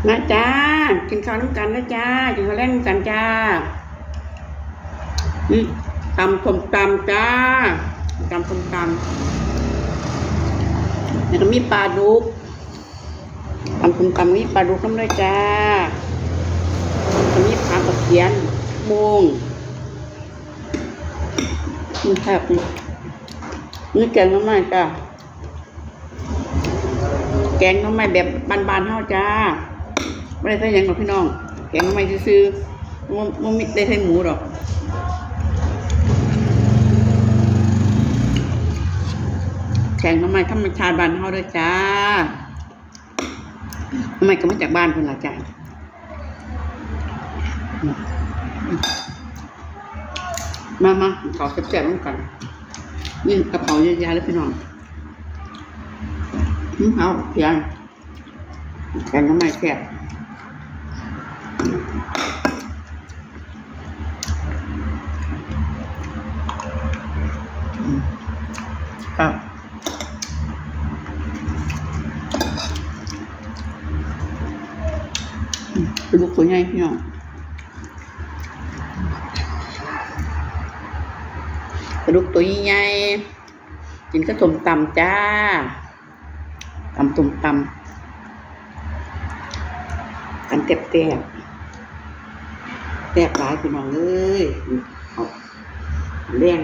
นะจ้ากินข้าวน้ำกันนะจ้ากินข้าวแรกน้ำกันจ้าตำส้มตำจ้าตำส้มตำแล้วก็มีปลาดุกตำส้มตำมีปลาดุกน้ำด้วยจ้ามีผักกระเทียมมุงนี่ครับนี่แกงน้ำมันจ้าแกงน้ำมันแบบบานๆเท่าจ้าไม่ได้ใส่ยังหรอกพี่น้องแกงน้ำมันซื้อมันไม่ได้ใส่หมูหรอกแกงน้ำมันธรรมชาติบ้านเฮาด้วยจ้าน้ำมันก็มาจากบ้านคนละจ้ามาขอแซ่บๆกันนี่กระเพราเยอะแยะเลยพี่น้องเอาเพียงแกงน้ำมันแซ่บครับไปดูตัวใหญ่พี่น้องกระดูกตัวใหญ่กินกระส้มตำจ้าตำส้มตำอันแตบหลายพี่น้องเอ้ยเอาแรง